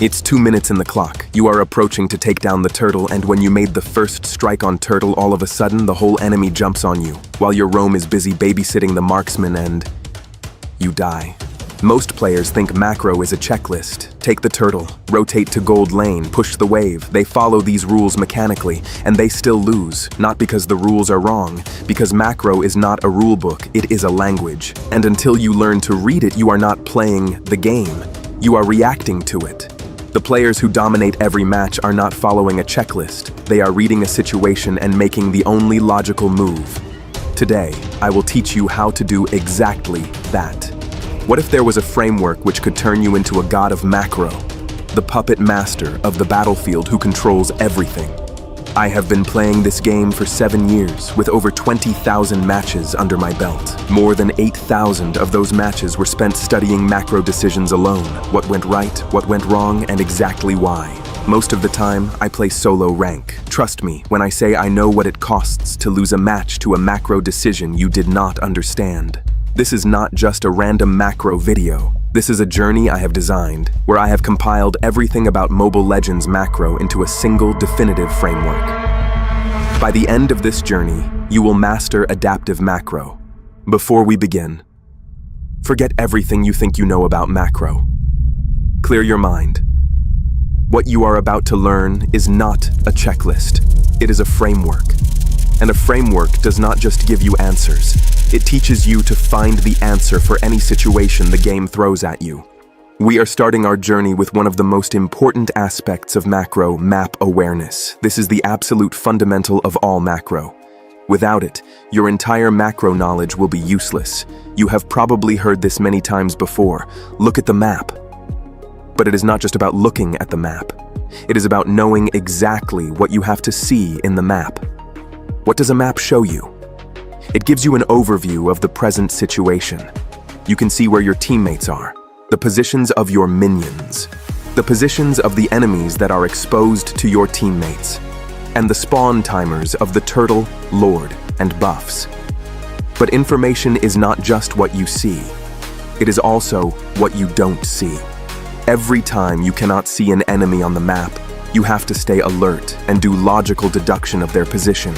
It's 2 minutes in the clock. You are approaching to take down the turtle, and when you made the first strike on turtle, all of a sudden, the whole enemy jumps on you, while your roam is busy babysitting the marksman and you die. Most players think macro is a checklist. Take the turtle, rotate to gold lane, push the wave. They follow these rules mechanically, and they still lose. Not because the rules are wrong, because macro is not a rule book, it is a language. And until you learn to read it, you are not playing the game. You are reacting to it. The players who dominate every match are not following a checklist. They are reading a situation and making the only logical move. Today, I will teach you how to do exactly that. What if there was a framework which could turn you into a god of macro, the puppet master of the battlefield who controls everything? I have been playing this game for 7 years, with over 20,000 matches under my belt. More than 8,000 of those matches were spent studying macro decisions alone, what went right, what went wrong, and exactly why. Most of the time, I play solo rank. Trust me when I say I know what it costs to lose a match to a macro decision you did not understand. This is not just a random macro video. This is a journey I have designed, where I have compiled everything about Mobile Legends macro into a single definitive framework. By the end of this journey, you will master adaptive macro. Before we begin, forget everything you think you know about macro. Clear your mind. What you are about to learn is not a checklist. It is a framework. And a framework does not just give you answers. It teaches you to find the answer for any situation the game throws at you. We are starting our journey with one of the most important aspects of macro, map awareness. This is the absolute fundamental of all macro. Without it, your entire macro knowledge will be useless. You have probably heard this many times before. Look at the map. But it is not just about looking at the map. It is about knowing exactly what you have to see in the map. What does a map show you? It gives you an overview of the present situation. You can see where your teammates are, the positions of your minions, the positions of the enemies that are exposed to your teammates, and the spawn timers of the turtle, lord, and buffs. But information is not just what you see. It is also what you don't see. Every time you cannot see an enemy on the map, you have to stay alert and do logical deduction of their position.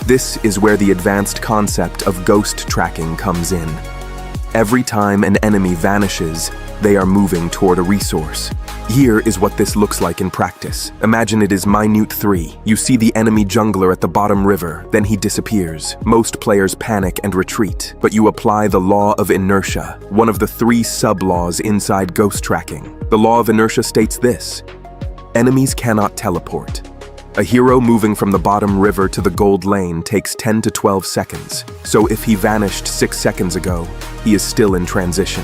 This is where the advanced concept of ghost tracking comes in. Every time an enemy vanishes, they are moving toward a resource. Here is what this looks like in practice. Imagine it is Minute 3. You see the enemy jungler at the bottom river, then he disappears. Most players panic and retreat, but you apply the law of inertia, one of the 3 sub-laws inside ghost tracking. The law of inertia states this: enemies cannot teleport. A hero moving from the bottom river to the gold lane takes 10 to 12 seconds. So if he vanished 6 seconds ago, he is still in transition.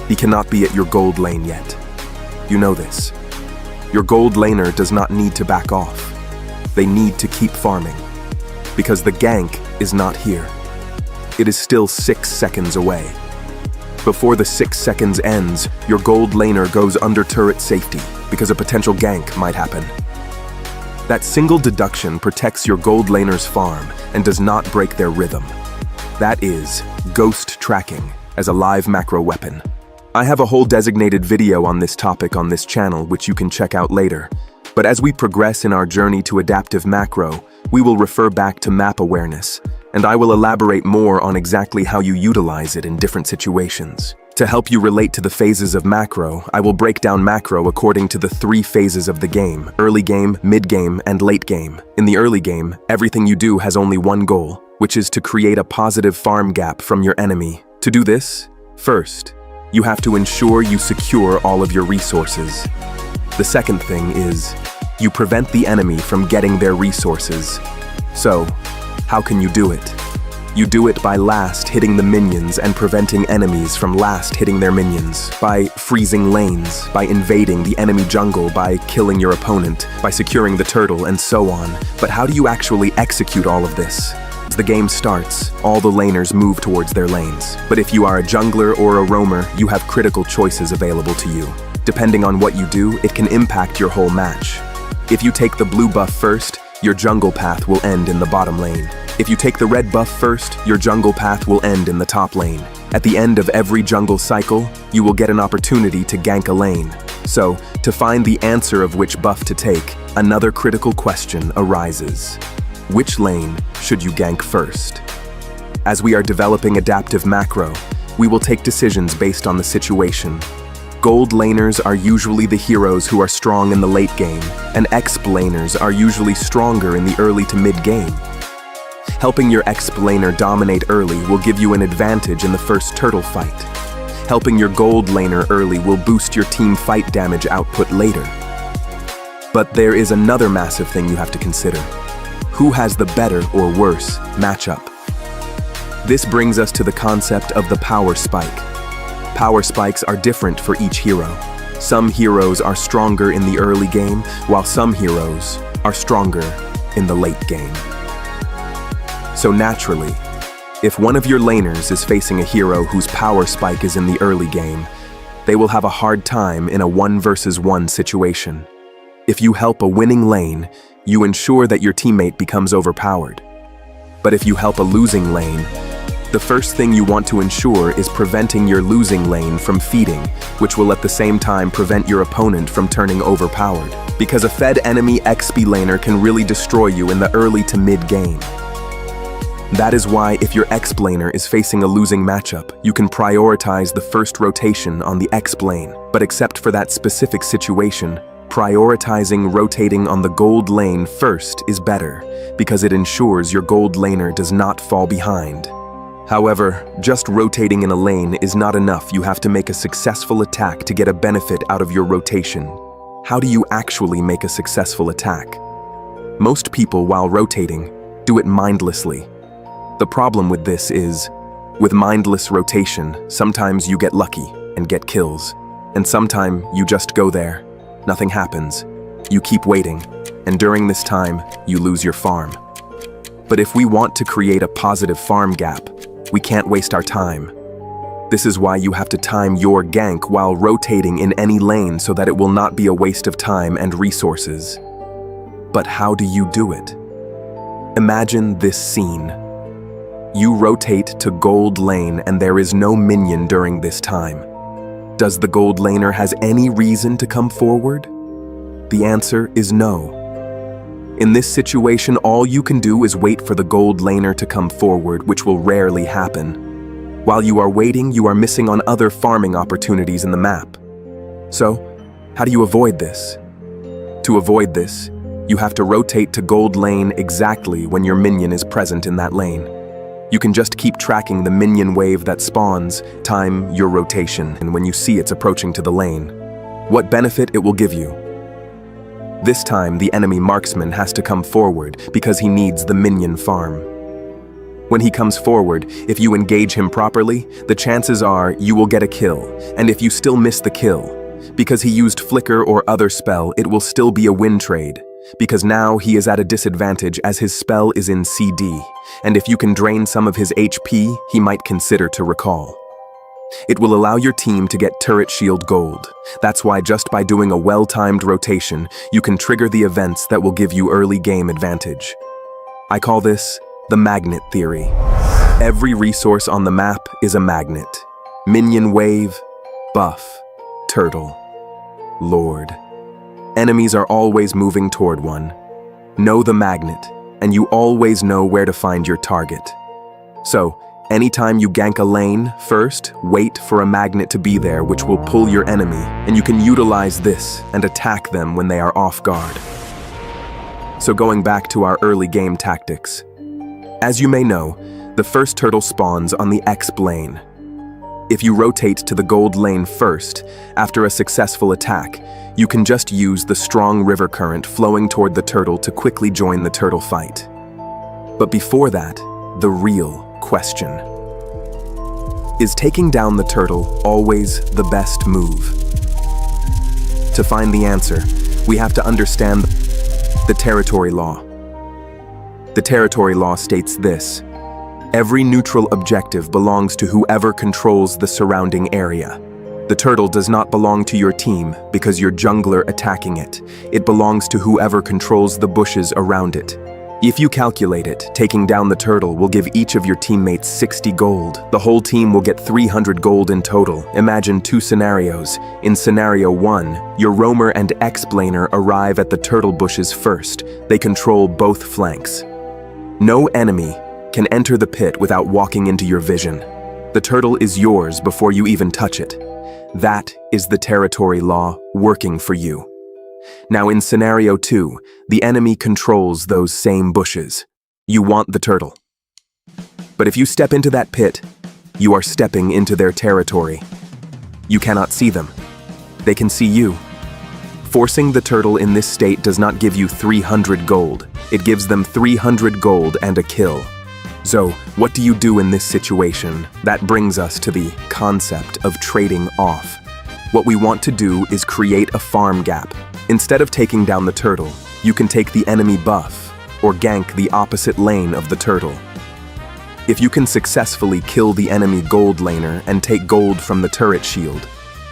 He cannot be at your gold lane yet. You know this. Your gold laner does not need to back off. They need to keep farming. Because the gank is not here. It is still 6 seconds away. Before the 6 seconds ends, your gold laner goes under turret safety because a potential gank might happen. That single deduction protects your gold laner's farm and does not break their rhythm. That is ghost tracking as a live macro weapon. I have a whole designated video on this topic on this channel, which you can check out later. But as we progress in our journey to adaptive macro, we will refer back to map awareness, and I will elaborate more on exactly how you utilize it in different situations. To help you relate to the phases of macro, I will break down macro according to the 3 phases of the game: early game, mid game, and late game. In the early game, everything you do has only one goal, which is to create a positive farm gap from your enemy. To do this, first, you have to ensure you secure all of your resources. The second thing is, you prevent the enemy from getting their resources. So, how can you do it? You do it by last hitting the minions and preventing enemies from last hitting their minions, by freezing lanes, by invading the enemy jungle, by killing your opponent, by securing the turtle, and so on. But how do you actually execute all of this? As the game starts, all the laners move towards their lanes. But if you are a jungler or a roamer, you have critical choices available to you. Depending on what you do, it can impact your whole match. If you take the blue buff first, your jungle path will end in the bottom lane. If you take the red buff first, your jungle path will end in the top lane. At the end of every jungle cycle, you will get an opportunity to gank a lane. So, to To find the answer of which buff to take, another critical question arises. Which lane should you gank first? As we are developing adaptive macro, we will take decisions based on the situation. Gold laners are usually the heroes who are strong in the late game, and exp laners are usually stronger in the early to mid game. Helping your exp laner dominate early will give you an advantage in the first turtle fight. Helping your gold laner early will boost your team fight damage output later. But there is another massive thing you have to consider. Who has the better or worse matchup? This brings us to the concept of the power spike. Power spikes are different for each hero. Some heroes are stronger in the early game, while some heroes are stronger in the late game. So naturally, if one of your laners is facing a hero whose power spike is in the early game, they will have a hard time in a 1 versus 1 situation. If you help a winning lane, you ensure that your teammate becomes overpowered. But if you help a losing lane, the first thing you want to ensure is preventing your losing lane from feeding, which will at the same time prevent your opponent from turning overpowered. Because a fed enemy XP laner can really destroy you in the early to mid game. That is why if your exp laner is facing a losing matchup, you can prioritize the first rotation on the exp lane. But except for that specific situation, prioritizing rotating on the gold lane first is better, because it ensures your gold laner does not fall behind. However, just rotating in a lane is not enough. You have to make a successful attack to get a benefit out of your rotation. How do you actually make a successful attack? Most people, while rotating, do it mindlessly. The problem with this is, with mindless rotation, sometimes you get lucky and get kills, and sometimes you just go there, nothing happens, you keep waiting, and during this time, you lose your farm. But if we want to create a positive farm gap, we can't waste our time. This is why you have to time your gank while rotating in any lane so that it will not be a waste of time and resources. But how do you do it? Imagine this scene. You rotate to gold lane and there is no minion during this time. Does the gold laner has any reason to come forward? The answer is no. In this situation, all you can do is wait for the gold laner to come forward, which will rarely happen. While you are waiting, you are missing on other farming opportunities in the map. So, how do you avoid this? To avoid this, you have to rotate to gold lane exactly when your minion is present in that lane. You can just keep tracking the minion wave that spawns, time your rotation, and when you see it's approaching to the lane, what benefit it will give you. This time, the enemy marksman has to come forward because he needs the minion farm. When he comes forward, if you engage him properly, the chances are you will get a kill, and if you still miss the kill, because he used flicker or other spell, it will still be a win trade, because now he is at a disadvantage as his spell is in CD, and if you can drain some of his HP, he might consider to recall. It will allow your team to get turret shield gold. That's why just by doing a well-timed rotation, you can trigger the events that will give you early game advantage. I call this the magnet theory. Every resource on the map is a magnet. Minion wave, buff, turtle, lord. Enemies are always moving toward one. Know the magnet, and you always know where to find your target. So, anytime you gank a lane, first, wait for a magnet to be there which will pull your enemy, and you can utilize this and attack them when they are off guard. So going back to our early game tactics. As you may know, the first turtle spawns on the exp lane. If you rotate to the gold lane first, after a successful attack, you can just use the strong river current flowing toward the turtle to quickly join the turtle fight. But before that, the real question. Is taking down the turtle always the best move? To find the answer, we have to understand the territory law. The territory law states this: every neutral objective belongs to whoever controls the surrounding area. The turtle does not belong to your team because you're jungler attacking it. It belongs to whoever controls the bushes around it. If you calculate it, taking down the turtle will give each of your teammates 60 gold. The whole team will get 300 gold in total. Imagine 2 scenarios. In scenario 1, your roamer and explainer arrive at the turtle bushes first. They control both flanks. No enemy can enter the pit without walking into your vision. The turtle is yours before you even touch it. That is the territory law working for you. Now in scenario 2, the enemy controls those same bushes. You want the turtle. But if you step into that pit, you are stepping into their territory. You cannot see them. They can see you. Forcing the turtle in this state does not give you 300 gold. It gives them 300 gold and a kill. So, what do you do in this situation? That brings us to the concept of trading off. What we want to do is create a farm gap. Instead of taking down the turtle, you can take the enemy buff or gank the opposite lane of the turtle. If you can successfully kill the enemy gold laner and take gold from the turret shield,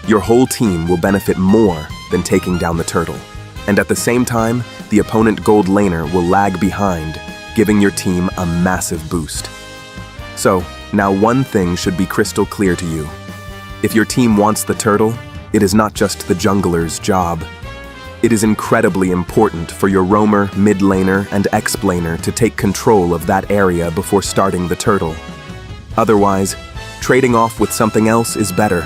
your whole team will benefit more than taking down the turtle. And at the same time, the opponent gold laner will lag behind, giving your team a massive boost. So, now one thing should be crystal clear to you. If your team wants the turtle, it is not just the jungler's job. It is incredibly important for your roamer, mid laner, and explainer to take control of that area before starting the turtle. Otherwise, trading off with something else is better.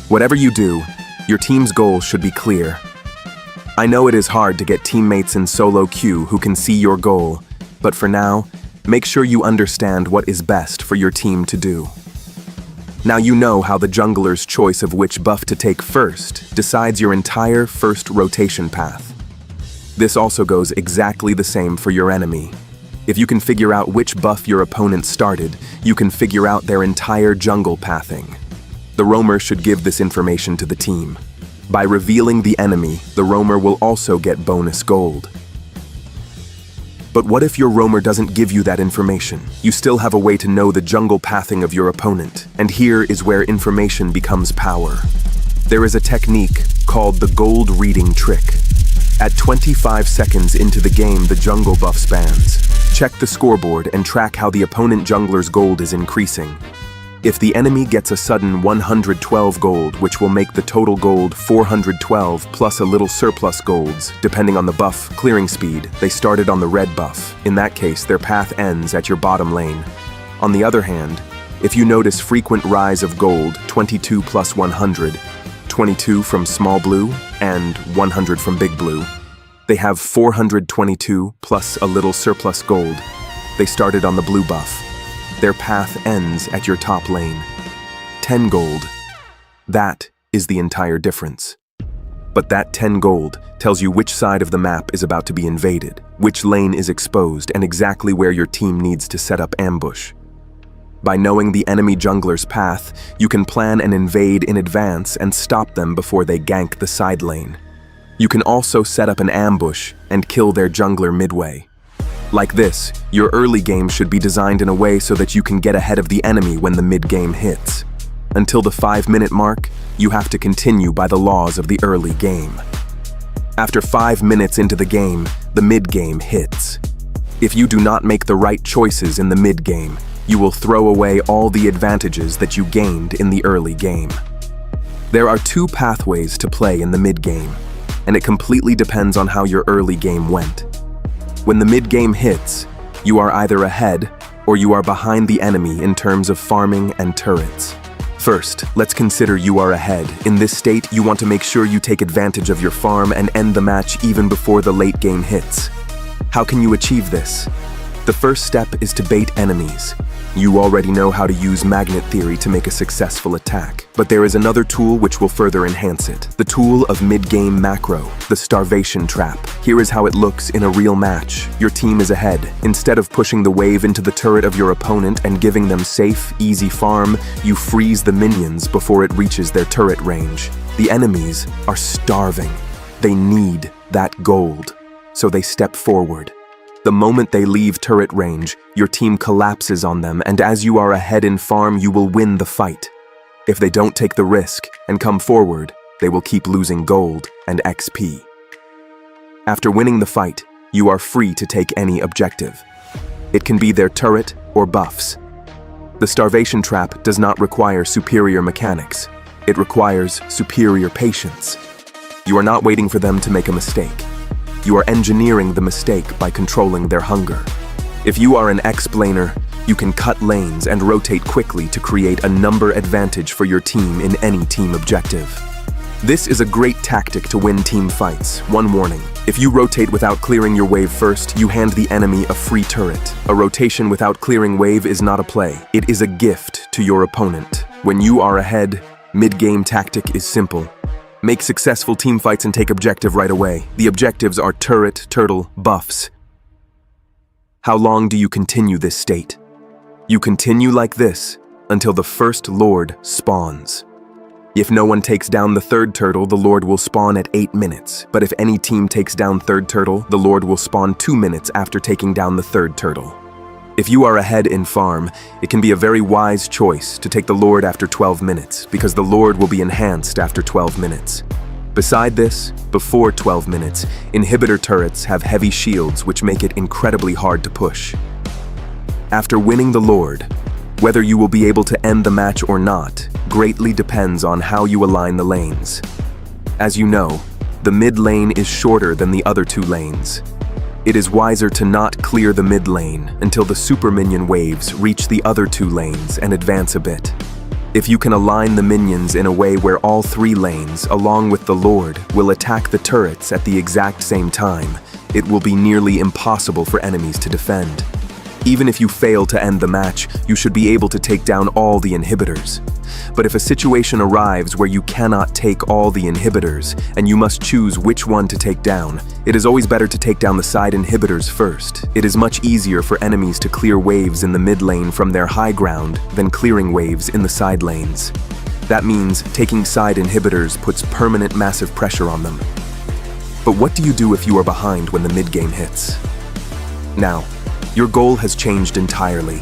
Whatever you do, your team's goal should be clear. I know it is hard to get teammates in solo queue who can see your goal, but for now, make sure you understand what is best for your team to do. Now you know how the jungler's choice of which buff to take first decides your entire first rotation path. This also goes exactly the same for your enemy. If you can figure out which buff your opponent started, you can figure out their entire jungle pathing. The roamer should give this information to the team. By revealing the enemy, the roamer will also get bonus gold. But what if your roamer doesn't give you that information? You still have a way to know the jungle pathing of your opponent, and here is where information becomes power. There is a technique called the gold reading trick. At 25 seconds into the game, the jungle buff spans. Check the scoreboard and track how the opponent jungler's gold is increasing. If the enemy gets a sudden 112 gold, which will make the total gold 412 plus a little surplus golds, depending on the buff clearing speed, they started on the red buff. In that case, their path ends at your bottom lane. On the other hand, if you notice frequent rise of gold, 22 plus 100, 22 from small blue, and 100 from big blue, they have 422 plus a little surplus gold. They started on the blue buff. Their path ends at your top lane. 10 gold. That is the entire difference. But that 10 gold tells you which side of the map is about to be invaded, which lane is exposed, and exactly where your team needs to set up ambush. By knowing the enemy jungler's path, you can plan an invade in advance and stop them before they gank the side lane. You can also set up an ambush and kill their jungler midway. Like this, your early game should be designed in a way so that you can get ahead of the enemy when the mid-game hits. Until the 5-minute mark, you have to continue by the laws of the early game. After 5 minutes into the game, the mid-game hits. If you do not make the right choices in the mid-game, you will throw away all the advantages that you gained in the early game. There are 2 pathways to play in the mid-game, and it completely depends on how your early game went. When the mid-game hits, you are either ahead or you are behind the enemy in terms of farming and turrets. First, let's consider you are ahead. In this state, you want to make sure you take advantage of your farm and end the match even before the late game hits. How can you achieve this? The first step is to bait enemies. You already know how to use magnet theory to make a successful attack, but there is another tool which will further enhance it. The tool of mid-game macro, the starvation trap. Here is how it looks in a real match. Your team is ahead. Instead of pushing the wave into the turret of your opponent and giving them safe, easy farm, you freeze the minions before it reaches their turret range. The enemies are starving. They need that gold, so they step forward. The moment they leave turret range, your team collapses on them, and as you are ahead in farm, you will win the fight. If they don't take the risk and come forward, they will keep losing gold and XP. After winning the fight, you are free to take any objective. It can be their turret or buffs. The starvation trap does not require superior mechanics. It requires superior patience. You are not waiting for them to make a mistake. You are engineering the mistake by controlling their hunger. If you are an X-planer, you can cut lanes and rotate quickly to create a number advantage for your team in any team objective. This is a great tactic to win team fights. One warning: if you rotate without clearing your wave first, you hand the enemy a free turret. A rotation without clearing wave is not a play. It is a gift to your opponent. When you are ahead, mid-game tactic is simple. Make successful team fights and take objective right away. The objectives are turret, turtle, buffs. How long do you continue this state? You continue like this until the first Lord spawns. If no one takes down the third turtle, the Lord will spawn at 8 minutes. But if any team takes down third turtle, the Lord will spawn 2 minutes after taking down the third turtle. If you are ahead in farm, it can be a very wise choice to take the Lord after 12 minutes, because the Lord will be enhanced after 12 minutes. Beside this, before 12 minutes, inhibitor turrets have heavy shields which make it incredibly hard to push. After winning the Lord, whether you will be able to end the match or not greatly depends on how you align the lanes. As you know, the mid lane is shorter than the other 2 lanes. It is wiser to not clear the mid lane until the super minion waves reach the other 2 lanes and advance a bit. If you can align the minions in a way where all 3 lanes, along with the Lord, will attack the turrets at the exact same time, it will be nearly impossible for enemies to defend. Even if you fail to end the match, you should be able to take down all the inhibitors. But if a situation arrives where you cannot take all the inhibitors, and you must choose which one to take down, it is always better to take down the side inhibitors first. It is much easier for enemies to clear waves in the mid lane from their high ground than clearing waves in the side lanes. That means taking side inhibitors puts permanent massive pressure on them. But what do you do if you are behind when the mid game hits? Now, your goal has changed entirely.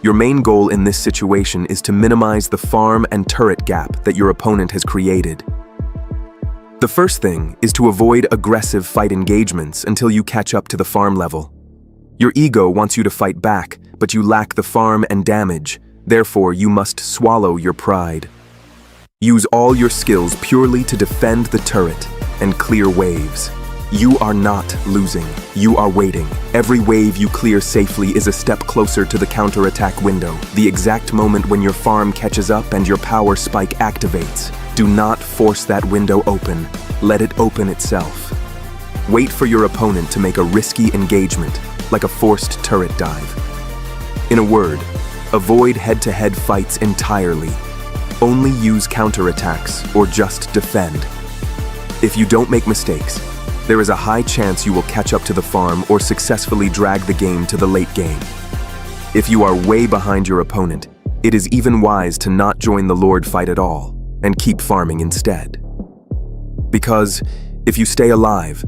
Your main goal in this situation is to minimize the farm and turret gap that your opponent has created. The first thing is to avoid aggressive fight engagements until you catch up to the farm level. Your ego wants you to fight back, but you lack the farm and damage, therefore you must swallow your pride. Use all your skills purely to defend the turret and clear waves. You are not losing, you are waiting. Every wave you clear safely is a step closer to the counterattack window, the exact moment when your farm catches up and your power spike activates. Do not force that window open, let it open itself. Wait for your opponent to make a risky engagement, like a forced turret dive. In a word, avoid head-to-head fights entirely. Only use counterattacks or just defend. If you don't make mistakes, there is a high chance you will catch up to the farm or successfully drag the game to the late game. If you are way behind your opponent, it is even wise to not join the Lord fight at all and keep farming instead. Because if you stay alive,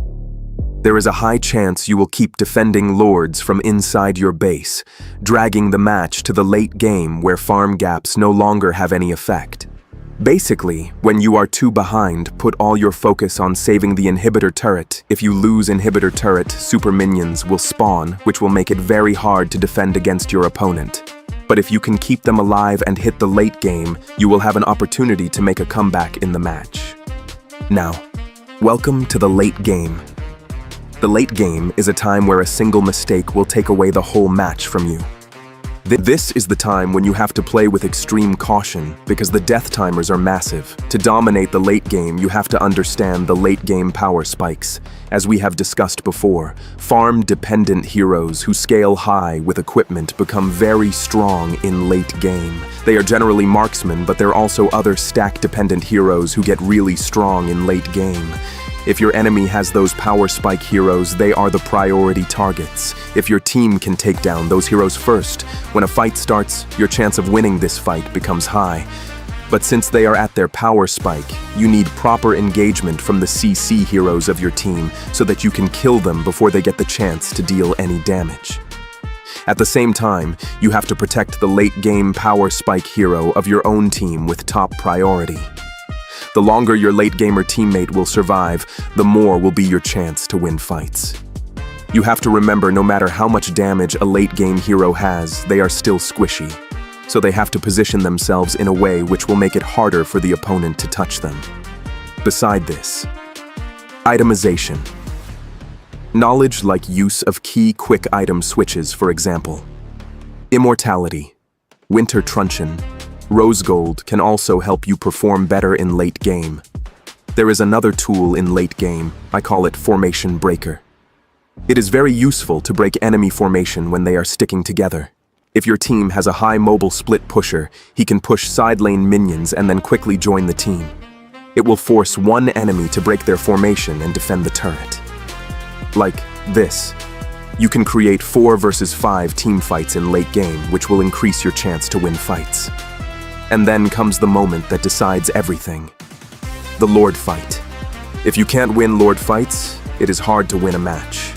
there is a high chance you will keep defending Lords from inside your base, dragging the match to the late game where farm gaps no longer have any effect. Basically, when you are too behind, put all your focus on saving the inhibitor turret. If you lose inhibitor turret, super minions will spawn, which will make it very hard to defend against your opponent. But if you can keep them alive and hit the late game, you will have an opportunity to make a comeback in the match. Now, welcome to the late game. The late game is a time where a single mistake will take away the whole match from you. This is the time when you have to play with extreme caution because the death timers are massive. To dominate the late game, you have to understand the late game power spikes. As we have discussed before, farm-dependent heroes who scale high with equipment become very strong in late game. They are generally marksmen, but there are also other stack-dependent heroes who get really strong in late game. If your enemy has those power spike heroes, they are the priority targets. If your team can take down those heroes first, when a fight starts, your chance of winning this fight becomes high. But since they are at their power spike, you need proper engagement from the CC heroes of your team so that you can kill them before they get the chance to deal any damage. At the same time, you have to protect the late game power spike hero of your own team with top priority. The longer your late gamer teammate will survive, the more will be your chance to win fights. You have to remember, no matter how much damage a late-game hero has, they are still squishy. So they have to position themselves in a way which will make it harder for the opponent to touch them. Beside this, itemization. Knowledge like use of key quick item switches, for example. Immortality, Winter Truncheon, Rose Gold can also help you perform better in late game. There is another tool in late game, I call it Formation Breaker. It is very useful to break enemy formation when they are sticking together. If your team has a high mobile split pusher, he can push side lane minions and then quickly join the team. It will force one enemy to break their formation and defend the turret. Like this. You can create 4 versus 5 team fights in late game, which will increase your chance to win fights. And then comes the moment that decides everything. The Lord Fight. If you can't win Lord Fights, it is hard to win a match.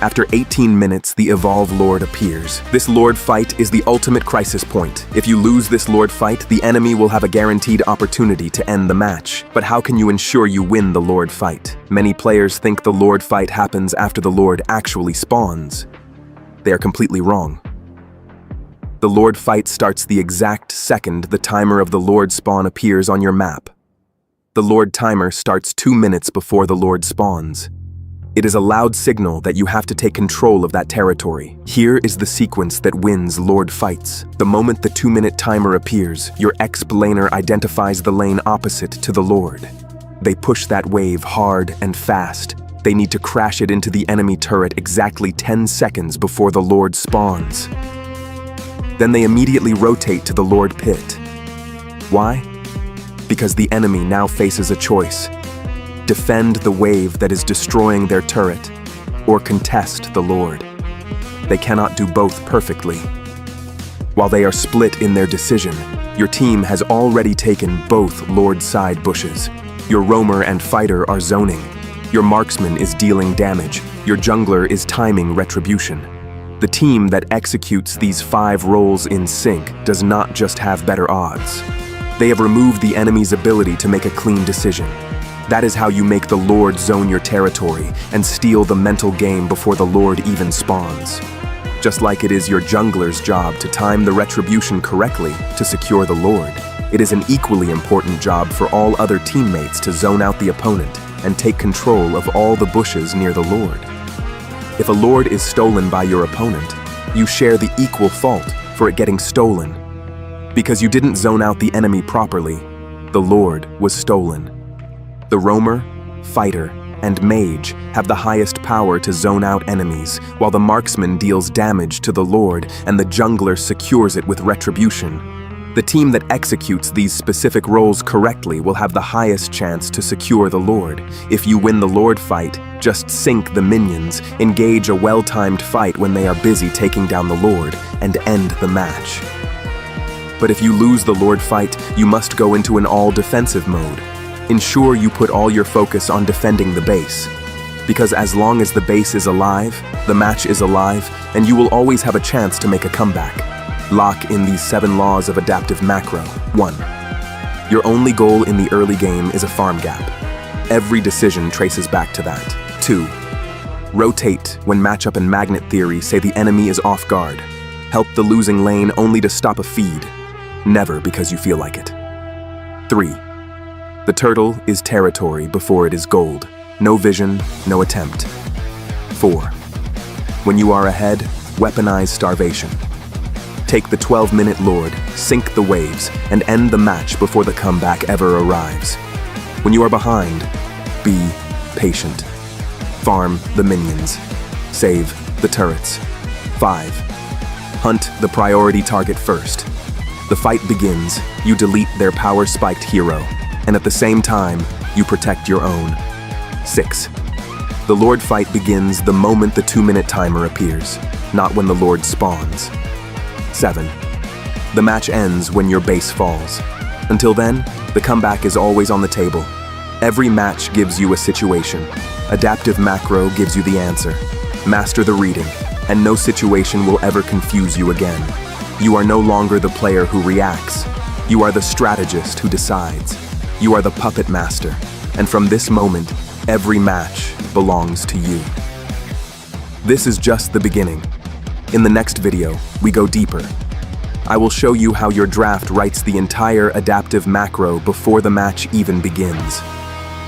After 18 minutes, the Evolve Lord appears. This Lord Fight is the ultimate crisis point. If you lose this Lord Fight, the enemy will have a guaranteed opportunity to end the match. But how can you ensure you win the Lord Fight? Many players think the Lord Fight happens after the Lord actually spawns. They are completely wrong. The Lord Fight starts the exact second the timer of the Lord spawn appears on your map. The Lord timer starts 2 minutes before the Lord spawns. It is a loud signal that you have to take control of that territory. Here is the sequence that wins Lord Fights. The moment the 2-minute timer appears, your exp laner identifies the lane opposite to the Lord. They push that wave hard and fast. They need to crash it into the enemy turret exactly 10 seconds before the Lord spawns. Then they immediately rotate to the Lord pit. Why? Because the enemy now faces a choice. Defend the wave that is destroying their turret, or contest the Lord. They cannot do both perfectly. While they are split in their decision, your team has already taken both Lord side bushes. Your roamer and fighter are zoning. Your marksman is dealing damage. Your jungler is timing retribution. The team that executes these 5 roles in sync does not just have better odds. They have removed the enemy's ability to make a clean decision. That is how you make the Lord zone your territory and steal the mental game before the Lord even spawns. Just like it is your jungler's job to time the retribution correctly to secure the Lord, it is an equally important job for all other teammates to zone out the opponent and take control of all the bushes near the Lord. If a Lord is stolen by your opponent, you share the equal fault for it getting stolen. Because you didn't zone out the enemy properly, the Lord was stolen. The roamer, fighter, and mage have the highest power to zone out enemies, while the marksman deals damage to the Lord and the jungler secures it with retribution. The team that executes these specific roles correctly will have the highest chance to secure the Lord. If you win the Lord fight, just sync the minions, engage a well-timed fight when they are busy taking down the Lord, and end the match. But if you lose the Lord fight, you must go into an all-defensive mode. Ensure you put all your focus on defending the base. Because as long as the base is alive, the match is alive, and you will always have a chance to make a comeback. Lock in these 7 laws of adaptive macro. 1. Your only goal in the early game is a farm gap. Every decision traces back to that. 2. Rotate when matchup and magnet theory say the enemy is off guard. Help the losing lane only to stop a feed, never because you feel like it. 3. The turtle is territory before it is gold. No vision, no attempt. 4. When you are ahead, weaponize starvation. Take the 12-minute Lord, sink the waves, and end the match before the comeback ever arrives. When you are behind, be patient. Farm the minions. Save the turrets. 5. Hunt the priority target first. The fight begins, you delete their power-spiked hero, and at the same time, you protect your own. 6. The Lord fight begins the moment the 2-minute timer appears, not when the Lord spawns. 7. The match ends when your base falls. Until then, the comeback is always on the table. Every match gives you a situation. Adaptive macro gives you the answer. Master the reading, and no situation will ever confuse you again. You are no longer the player who reacts. You are the strategist who decides. You are the puppet master, and from this moment, every match belongs to you. This is just the beginning. In the next video, we go deeper. I will show you how your draft writes the entire adaptive macro before the match even begins.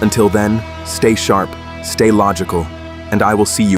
Until then, stay sharp, stay logical, and I will see you